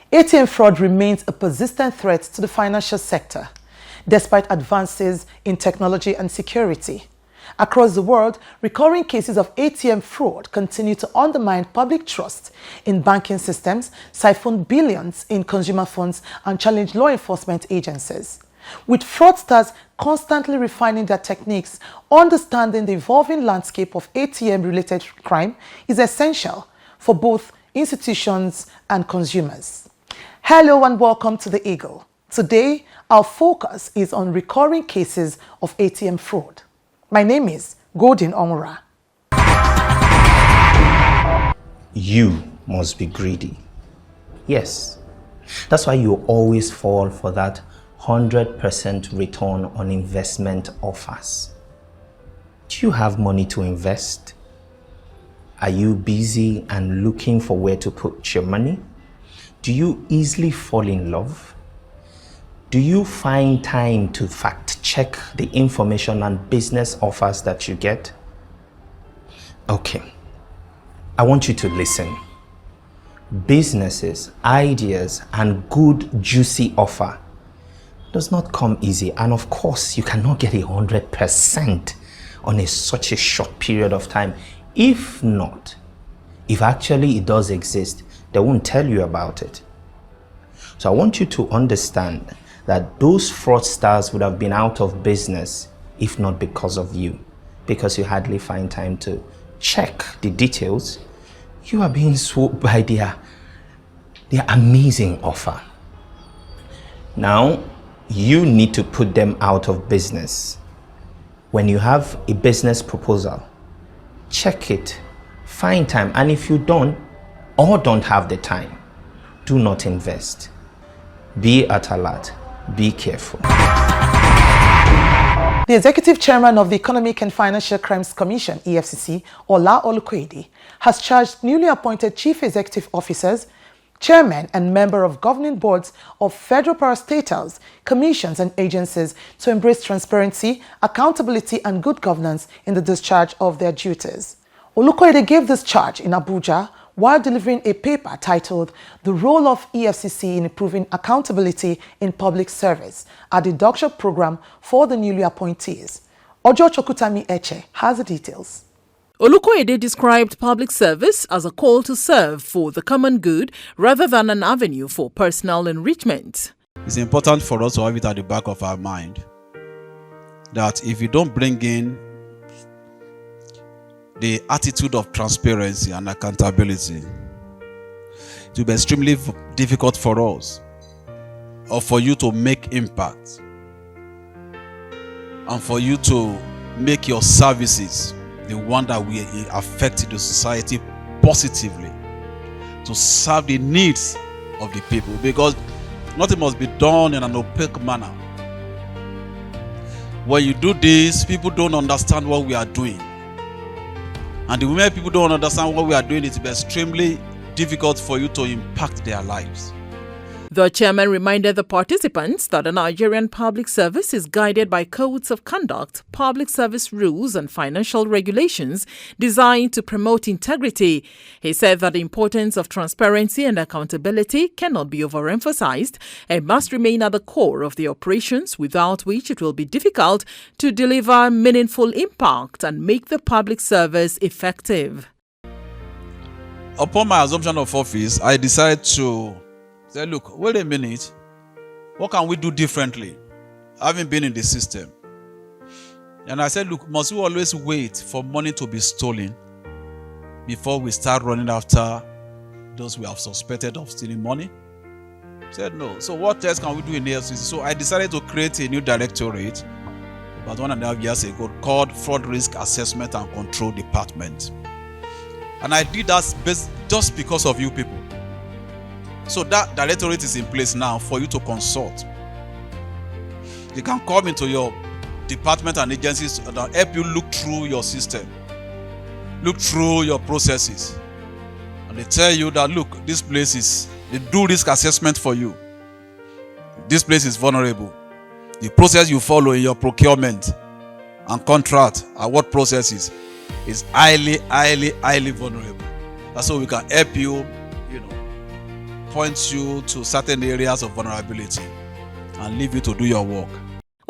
ATM fraud remains a persistent threat to the financial sector, despite advances in technology and security. Across the world, recurring cases of ATM fraud continue to undermine public trust in banking systems, siphon billions in consumer funds, and challenge law enforcement agencies. With fraudsters constantly refining their techniques, understanding the evolving landscape of ATM-related crime is essential for both institutions and consumers. Hello and welcome to The Eagle. Today, our focus is on recurring cases of ATM fraud. My name is Godin Omura. You must be greedy. Yes, that's why you always fall for that 100% return on investment offers. Do you have money to invest? Are you busy and looking for where to put your money? Do you easily fall in love? Do you find time to fact check the information and business offers that you get? Okay, I want you to listen. Businesses, ideas, and good juicy offer does not come easy, and of course you cannot get 100% on such a short period of time. If actually it does exist, they won't tell you about it. So I want you to understand that those fraudsters would have been out of business if not because of you, because you hardly find time to check the details. You are being swooped by their amazing offer. Now, you need to put them out of business. When you have a business proposal, check it, find time, and if you don't have the time, do not invest. Be at alert, be careful. The Executive Chairman of the Economic and Financial Crimes Commission, EFCC, Ola Olukoyede, has charged newly appointed Chief Executive Officers, Chairmen and Member of Governing Boards of Federal Parastatals, Commissions and Agencies to embrace transparency, accountability and good governance in the discharge of their duties. Olukoyede gave this charge in Abuja while delivering a paper titled The Role of EFCC in Improving Accountability in Public Service at the Doctorship Program for the newly appointees. Ojo Chokutami Eche has the details. Olukoyede described public service as a call to serve for the common good rather than an avenue for personal enrichment. It's important for us to have it at the back of our mind that if you don't bring in the attitude of transparency and accountability, it will be extremely difficult for us or for you to make impact and for you to make your services the one that will affect the society positively, to serve the needs of the people, because nothing must be done in an opaque manner. When you do this, people don't understand what we are doing. And the moment people don't understand what we are doing, it will be extremely difficult for you to impact their lives. The chairman reminded the participants that the Nigerian public service is guided by codes of conduct, public service rules and financial regulations designed to promote integrity. He said that the importance of transparency and accountability cannot be overemphasized and must remain at the core of the operations, without which it will be difficult to deliver meaningful impact and make the public service effective. Upon my assumption of office, I decided to say, look, wait a minute, what can we do differently, having been in the system? And I said, look, must we always wait for money to be stolen before we start running after those we have suspected of stealing money? I said no. So what else can we do in the EFCC? So I decided to create a new directorate about 1.5 years ago called Fraud Risk Assessment and Control Department. And I did that just because of you people. So that directorate is in place now for you to consult. You can come into your department and agencies that help you look through your system, look through your processes. And they tell you that, look, they do risk assessment for you. This place is vulnerable. The process you follow in your procurement and contract award processes is highly vulnerable. That's how we can help you, point you to certain areas of vulnerability and leave you to do your work.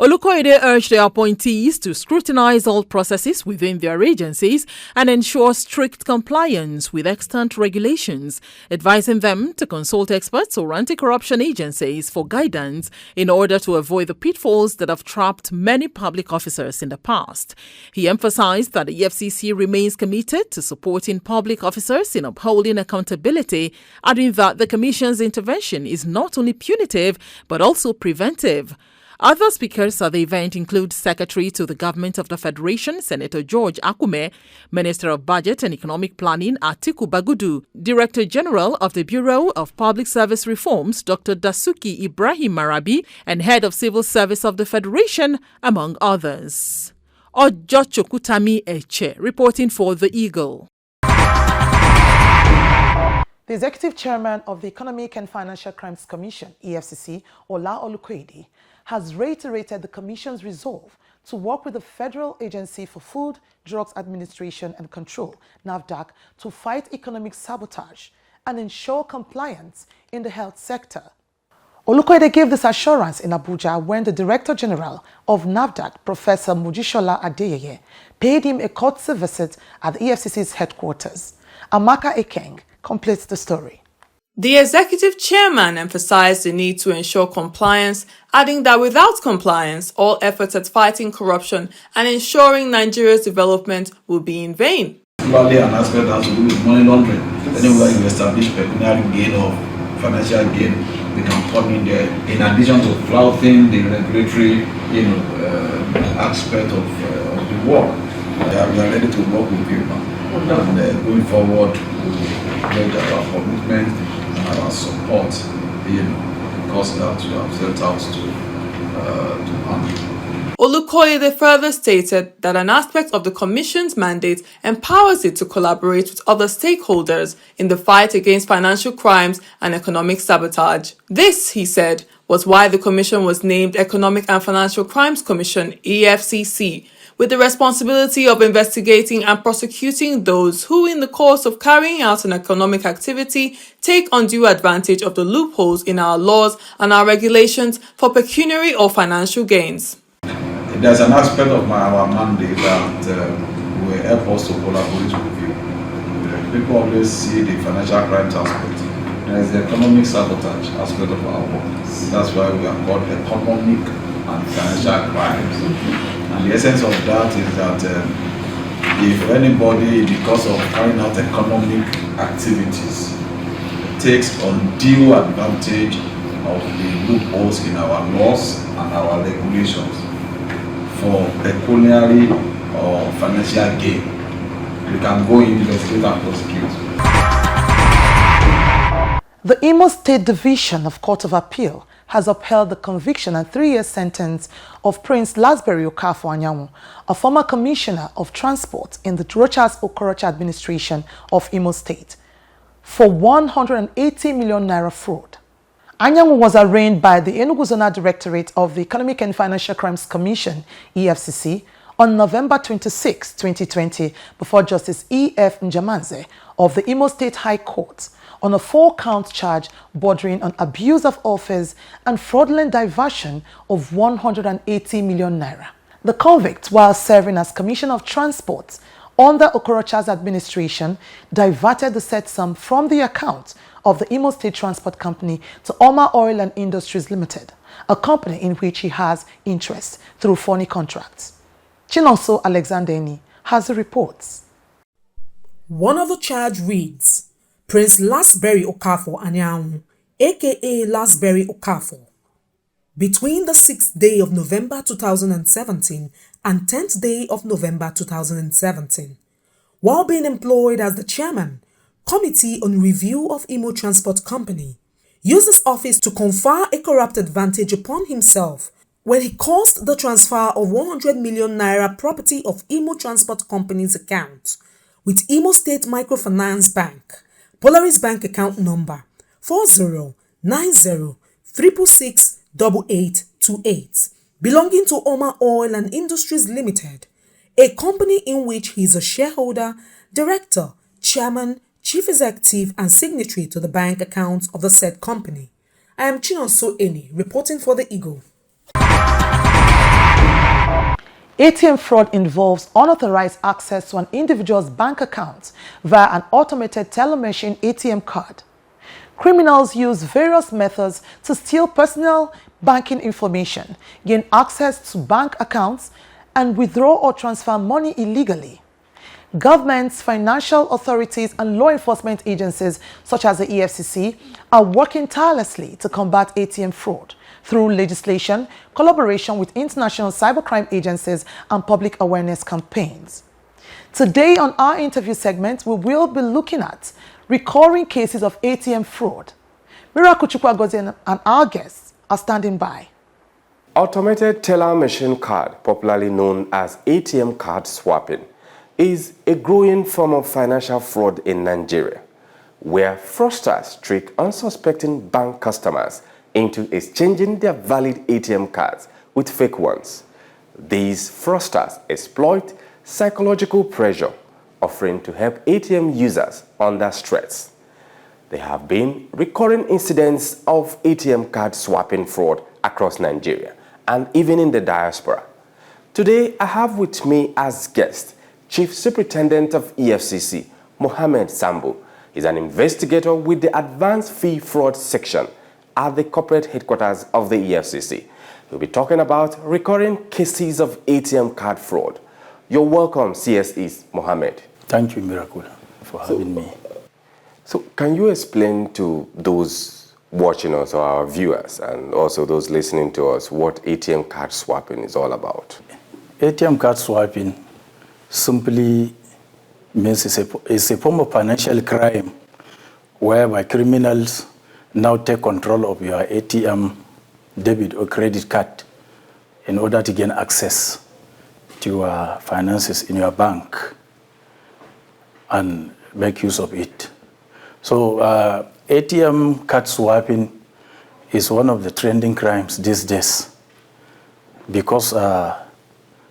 Olukoide urged the appointees to scrutinize all processes within their agencies and ensure strict compliance with extant regulations, advising them to consult experts or anti-corruption agencies for guidance in order to avoid the pitfalls that have trapped many public officers in the past. He emphasized that the EFCC remains committed to supporting public officers in upholding accountability, adding that the Commission's intervention is not only punitive but also preventive. Other speakers at the event include Secretary to the Government of the Federation, Senator George Akume, Minister of Budget and Economic Planning, Atiku Bagudu, Director General of the Bureau of Public Service Reforms, Dr. Dasuki Ibrahim Marabi, and Head of Civil Service of the Federation, among others. Ojo Chokutami Eche, reporting for The Eagle. The Executive Chairman of the Economic and Financial Crimes Commission, EFCC, Ola Olukoide, has reiterated the Commission's resolve to work with the Federal Agency for Food, Drugs Administration and Control, NAFDAC, to fight economic sabotage and ensure compliance in the health sector. Olukoide gave this assurance in Abuja when the Director General of NAFDAC, Professor Mujishola Adeyeye, paid him a courtesy visit at the EFCC's headquarters. Amaka Ekeng completes the story. The executive chairman emphasized the need to ensure compliance, adding that without compliance, all efforts at fighting corruption and ensuring Nigeria's development will be in vain. Particularly an aspect that has to do with money laundering. Anywhere you establish pecuniary gain or financial gain, we can come in there. In addition to flouting the regulatory, aspect of the work, we are ready to work with you now. And going forward, we will make our commitment and our support, because that you have set out to handle. Olukoide further stated that an aspect of the Commission's mandate empowers it to collaborate with other stakeholders in the fight against financial crimes and economic sabotage. This, he said, was why the Commission was named Economic and Financial Crimes Commission, EFCC, with the responsibility of investigating and prosecuting those who, in the course of carrying out an economic activity, take undue advantage of the loopholes in our laws and our regulations for pecuniary or financial gains. There's an aspect of our mandate that will help us to collaborate with you. People always see the financial crimes aspect. There's the economic sabotage aspect of our work. That's why we are called economic and financial crimes. And the essence of that is that if anybody, because of carrying out economic activities, takes undue advantage of the loopholes in our laws and our regulations for pecuniary or financial gain, we can go investigate and prosecute. The Imo State Division of Court of Appeal has upheld the conviction and 3-year sentence of Prince Lasbury Okafor Anyanwu, a former commissioner of transport in the Rochas Okorocha administration of Imo State, for 180 million naira fraud. Anyanwu was arraigned by the Enugu Zonal Directorate of the Economic and Financial Crimes Commission, EFCC, on November 26, 2020, before Justice E.F. Njamanze of the Imo State High Court on a 4-count charge bordering on abuse of office and fraudulent diversion of 180 million naira. The convict, while serving as Commissioner of Transport under Okorocha's administration, diverted the said sum from the account of the Imo State Transport Company to Oma Oil and Industries Limited, a company in which he has interest through phony contracts. Chinonso Alexandeni has the reports. One of the charge reads, Prince Lasbury Okafor Anyanwu, aka Lasbury Okafor, between the 6th day of November 2017 and 10th day of November 2017, while being employed as the chairman, Committee on Review of Imo Transport Company, used his office to confer a corrupt advantage upon himself when he caused the transfer of 100 million naira property of Imo Transport Company's account with Imo State Microfinance Bank, Polaris Bank account number 409066688828, belonging to Oma Oil and Industries Limited, a company in which he is a shareholder, director, chairman, chief executive, and signatory to the bank accounts of the said company. I am Chinonso Eni, reporting for the Eagle. ATM fraud involves unauthorized access to an individual's bank account via an automated teller machine ATM card. Criminals use various methods to steal personal banking information, gain access to bank accounts, and withdraw or transfer money illegally. Governments, financial authorities, and law enforcement agencies such as the EFCC are working tirelessly to combat ATM fraud through legislation, collaboration with international cybercrime agencies, and public awareness campaigns. Today on our interview segment, we will be looking at recurring cases of ATM fraud. Miracle Chukwagozi and our guests are standing by. Automated teller machine card, popularly known as ATM card swapping, is a growing form of financial fraud in Nigeria, where fraudsters trick unsuspecting bank customers into exchanging their valid ATM cards with fake ones. These fraudsters exploit psychological pressure, offering to help ATM users under stress. There have been recurring incidents of ATM card swapping fraud across Nigeria and even in the diaspora. Today, I have with me as guest Chief Superintendent of EFCC, Mohammed Sambo. He's an investigator with the Advanced Fee Fraud Section at the corporate headquarters of the EFCC. We'll be talking about recurring cases of ATM card fraud. You're welcome, CSE Mohammed. Thank you, Miracle, for having me. So can you explain to those watching us, or our viewers, and also those listening to us, what ATM card swapping is all about? ATM card swapping simply means it's a form of financial crime whereby criminals now take control of your ATM debit or credit card in order to gain access to your finances in your bank and make use of it. So ATM card swapping is one of the trending crimes these days because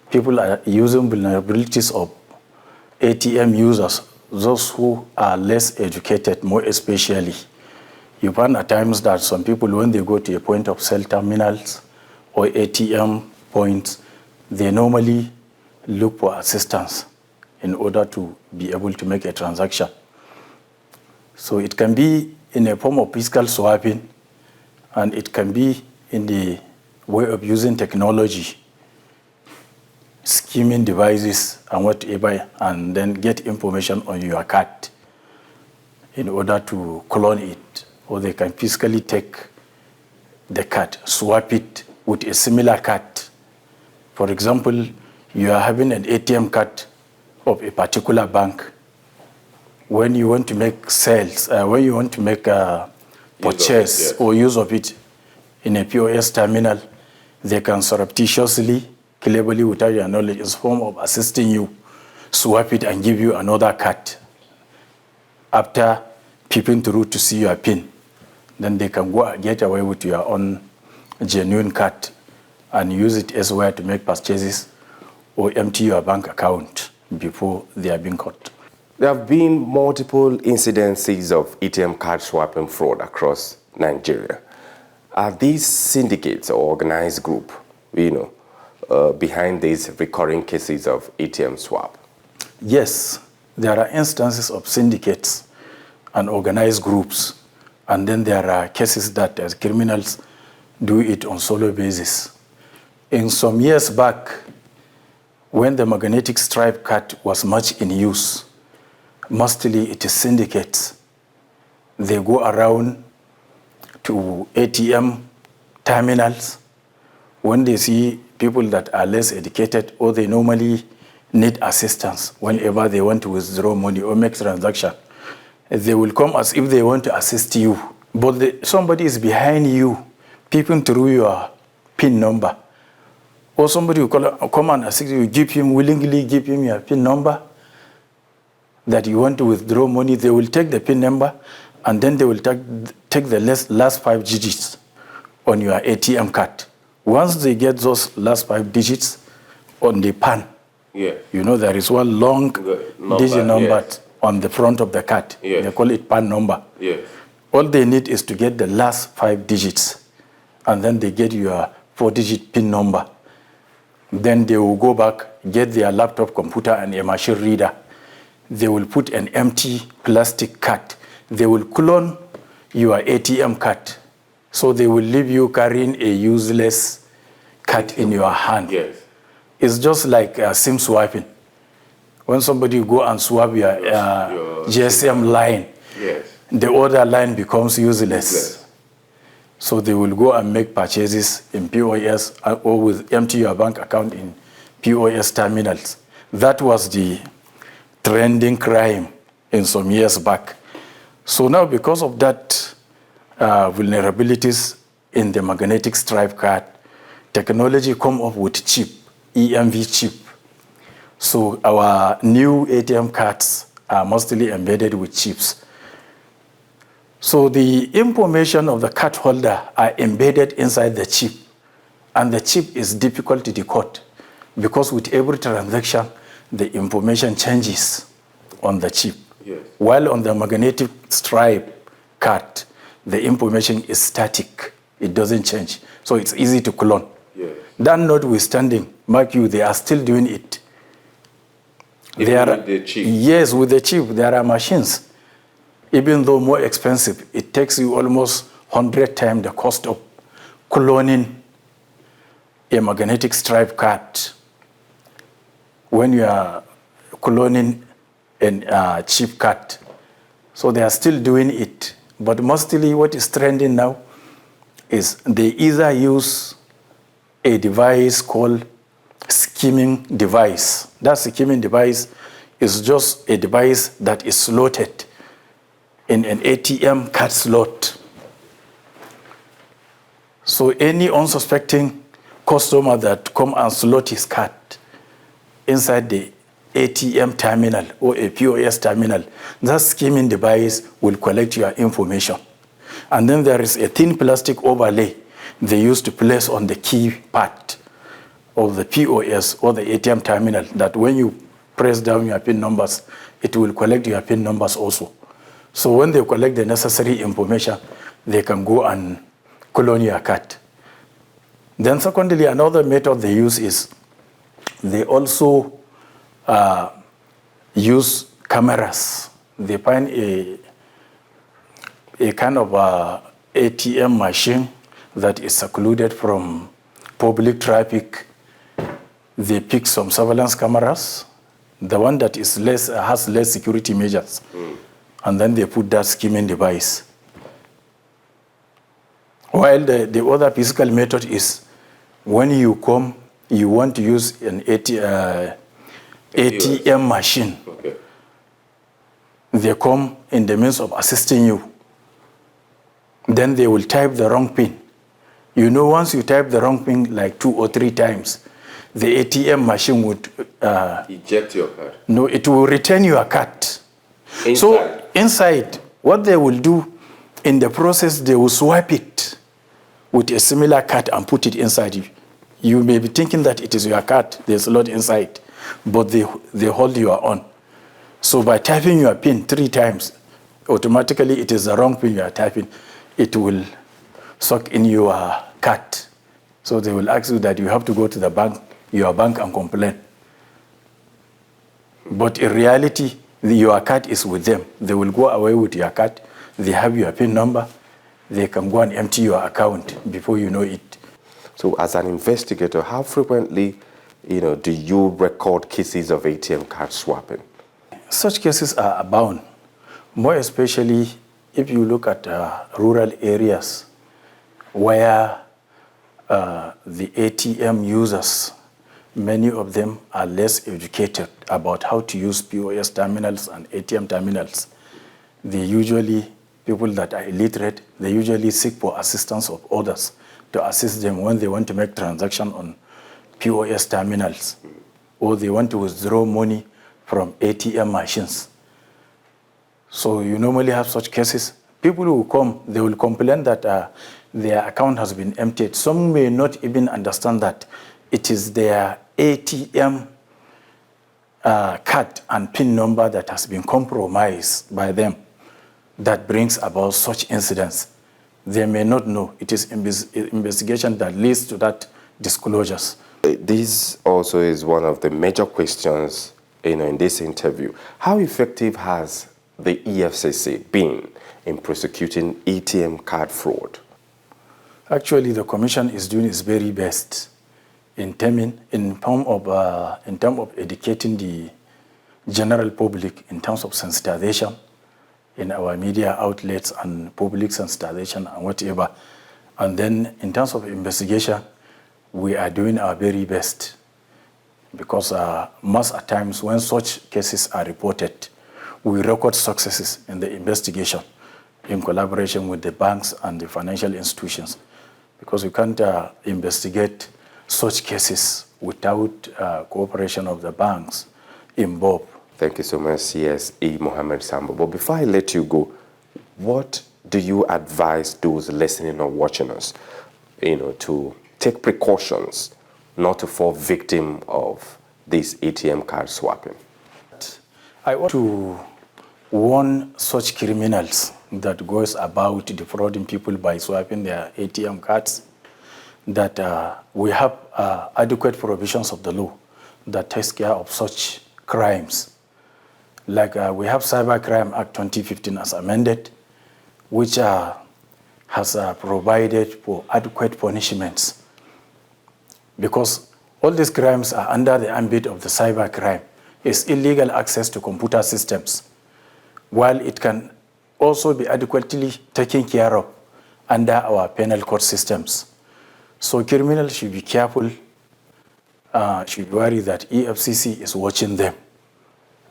people are using vulnerabilities of ATM users, those who are less educated more especially. You find at times that some people, when they go to a point of sale terminals or ATM points, they normally look for assistance in order to be able to make a transaction. So it can be in a form of physical swapping, and it can be in the way of using technology, skimming devices and whatever, and then get information on your card in order to clone it. Or they can physically take the card, swap it with a similar card. For example, you are having an ATM card of a particular bank. When you want to make sales, when you want to make a purchase or use of it in a POS terminal, they can surreptitiously, cleverly, without your knowledge, as a form of assisting you, swap it and give you another card. After peeping through to see your PIN, then they can go get away with your own genuine card and use it elsewhere to make purchases or empty your bank account before they are being caught. There have been multiple incidences of ATM card swapping fraud across Nigeria. Are these syndicates or organized group, behind these recurring cases of ATM swap? Yes, there are instances of syndicates and organized groups, and then there are cases that as criminals do it on solo basis. In some years back, when the magnetic stripe card was much in use, mostly it is syndicates. They go around to ATM terminals. When they see people that are less educated or they normally need assistance whenever they want to withdraw money or make transaction, they will come as if they want to assist you. But somebody is behind you, peeping through your PIN number. Or somebody will come and assist you, willingly give him your PIN number that you want to withdraw money. They will take the PIN number and then they will take the last 5 digits on your ATM card Once they get those last 5 digits on the PAN, you know there is one long digit number on the front of the card. They call it PAN number. All they need is to get the last 5 digits, and then they get your 4-digit PIN number. Then they will go back, get their laptop computer and a machine reader. They will put an empty plastic card. They will clone your ATM card. So they will leave you carrying a useless card in your hand. It's just like SIM swiping. When somebody go and swap your GSM line, the other line becomes useless. So they will go and make purchases in POS or with empty your bank account in POS terminals. That was the trending crime in some years back. So now because of that vulnerabilities in the magnetic stripe card, technology come up with chip, EMV chip. So our new ATM cards are mostly embedded with chips. So the information of the card holder are embedded inside the chip, and the chip is difficult to decode because with every transaction, the information changes on the chip. While on the magnetic stripe card, the information is static. It doesn't change. So it's easy to clone. That notwithstanding, mark you, they are still doing it. With the chip? Yes, with the chip. There are machines. Even though more expensive, it takes you almost 100 times the cost of cloning a magnetic stripe card when you are cloning a chip card. So they are still doing it. But mostly what is trending now is they either use a device called skimming device. That skimming device is just a device that is slotted in an ATM card slot. So any unsuspecting customer that come and slot his card inside the ATM terminal or a POS terminal, that skimming device will collect your information. And then there is a thin plastic overlay they use to place on the key part of the POS or the ATM terminal that when you press down your PIN numbers, it will collect your PIN numbers also. So when they collect the necessary information, they can go and clone your card. Then secondly, another method they use is they also use cameras. They find a kind of ATM machine that is secluded from public traffic. They pick some surveillance cameras, the one that is has less security measures. And then they put that skimming device. While the other physical method is when you come, you want to use an ATM machine. They come in the means of assisting you. Then they will type the wrong PIN. You know, once you type the wrong PIN like 2 or 3 times, the ATM machine would eject your card. No, it will return your card. Inside. So inside, what they will do in the process, they will swipe it with a similar card and put it inside you. You may be thinking that it is your card, there's a lot inside, but they hold your own. So by typing your PIN 3 times, automatically it is the wrong PIN you are typing. It will suck in your card. So they will ask you that you have to go to the bank, your bank, and complain. But in reality, your card is with them. They will go away with your card. They have your PIN number. They can go and empty your account before you know it. So as an investigator, how frequently do you record cases of ATM card swapping? Such cases are abound, more especially if you look at rural areas where the ATM users, many of them are less educated about how to use POS terminals and ATM terminals. They usually, people that are illiterate, they usually seek for assistance of others to assist them when they want to make transaction on POS terminals, or they want to withdraw money from ATM machines. So you normally have such cases. People who come, they will complain that their account has been emptied. Some may not even understand that it is their ATM card and PIN number that has been compromised by them that brings about such incidents. They may not know. It is investigation that leads to that disclosures. This also is one of the major questions in this interview. How effective has the EFCC been in prosecuting ATM card fraud? Actually, the Commission is doing its very best in terms of educating the general public in terms of sensitization in our media outlets and public sensitization and whatever. And then in terms of investigation, we are doing our very best because most at times when such cases are reported, we record successes in the investigation in collaboration with the banks and the financial institutions, because we can't investigate such cases without cooperation of the banks involved. Thank you so much, CSE Mohammed Sambo. But before I let you go, what do you advise those listening or watching us, to take precautions not to fall victim of this ATM card swapping? I want to warn such criminals that goes about defrauding people by swiping their ATM cards that we have adequate provisions of the law that takes care of such crimes. Like we have Cybercrime Act 2015 as amended, which has provided for adequate punishments, because all these crimes are under the ambit of the cybercrime. It's illegal access to computer systems, while it can also be adequately taken care of under our penal court systems. So criminals should be careful, should worry that EFCC is watching them.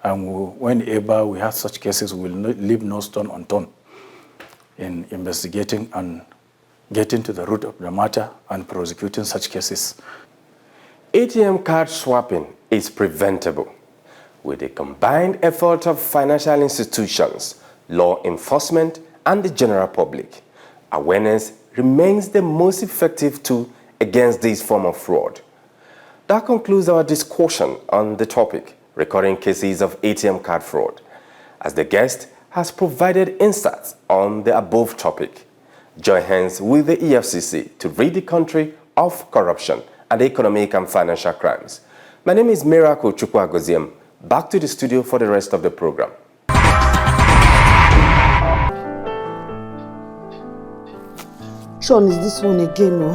And whenever we have such cases, we will leave no stone unturned in investigating and getting to the root of the matter and prosecuting such cases. ATM card swapping is preventable with a combined effort of financial institutions, law enforcement, and the general public. Awareness remains the most effective tool against this form of fraud. That concludes our discussion on the topic, recurring cases of ATM card fraud, as the guest has provided insights on the above topic. Join hands with the EFCC to rid the country of corruption and economic and financial crimes. My name is Miracle Chukwuagoziem. Back to the studio for the rest of the program. Sean, is this one again, no?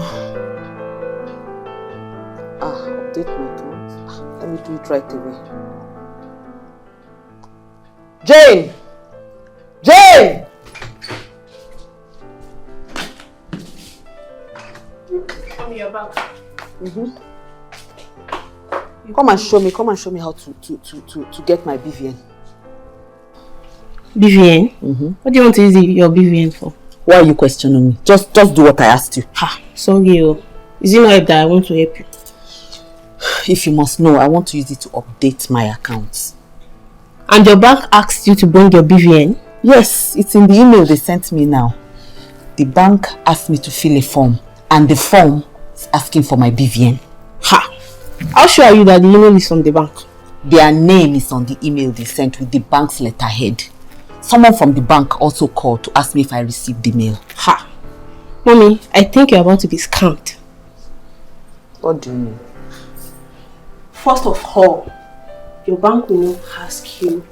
Update my account. Let me do it right away. Jane! Jane! Come here, back. Come and show me how to get my BVN. BVN? What do you want to use your BVN for? Why are you questioning me? Just do what I asked you. Sorry, is it not help that I want to help you? If you must know, I want to use it to update my accounts. And your bank asked you to bring your BVN? Yes, it's in the email they sent me now. The bank asked me to fill a form, and the form is asking for my BVN. How sure are you that the email is from the bank? Their name is on the email they sent with the bank's letterhead. Someone from the bank also called to ask me if I received the mail. Mommy, I think you're about to be scammed. What do you mean? First of all, your bank will not ask you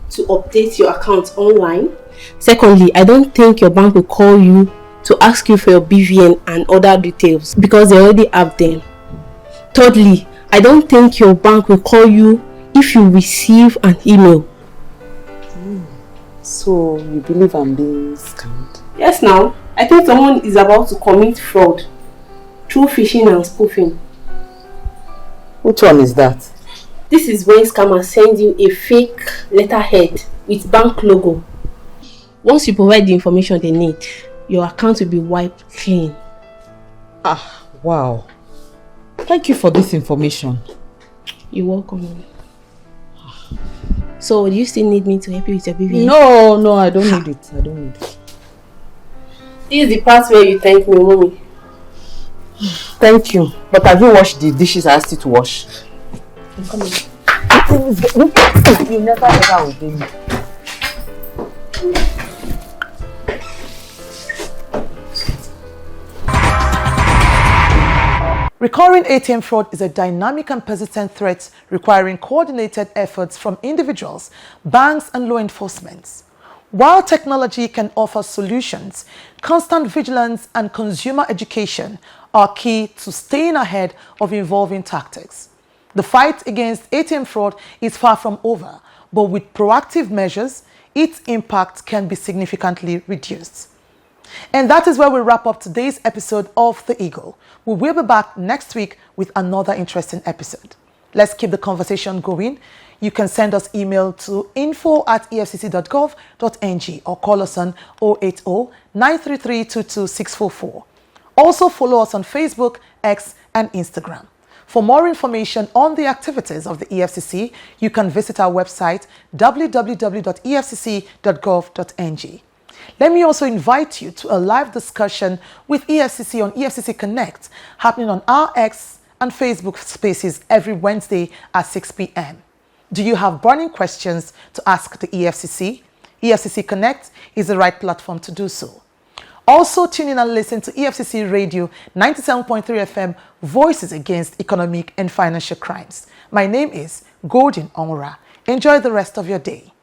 to update your account online. Secondly, I don't think your bank will call you to ask you for your BVN and other details because they already have them. Thirdly, I don't think your bank will call you if you receive an email. So, you believe I'm being scammed? Yes, now. I think someone is about to commit fraud through phishing and spoofing. Which one is that? This is when scammers send you a fake letterhead with bank logo. Once you provide the information they need, your account will be wiped clean. Wow. Thank you for this information. You're welcome. So, do you still need me to help you with your BVN? No, I don't need it. This is the part where you thank me, mommy. Thank you. But have you washed the dishes I asked you to wash? I'm coming. You never ever obey me. Recurring ATM fraud is a dynamic and persistent threat requiring coordinated efforts from individuals, banks, and law enforcement. While technology can offer solutions, constant vigilance and consumer education are key to staying ahead of evolving tactics. The fight against ATM fraud is far from over, but with proactive measures, its impact can be significantly reduced. And that is where we wrap up today's episode of The Eagle. We will be back next week with another interesting episode. Let's keep the conversation going. You can send us email to info@efcc.gov.ng or call us on 080-933-22644. Also follow us on Facebook, X, and Instagram. For more information on the activities of the EFCC, you can visit our website www.efcc.gov.ng. Let me also invite you to a live discussion with EFCC on EFCC Connect, happening on our X and Facebook spaces every Wednesday at 6 p.m. Do you have burning questions to ask the EFCC? EFCC Connect is the right platform to do so. Also tune in and listen to EFCC Radio 97.3 FM, Voices Against Economic and Financial Crimes. My name is Golden Onra. Enjoy the rest of your day.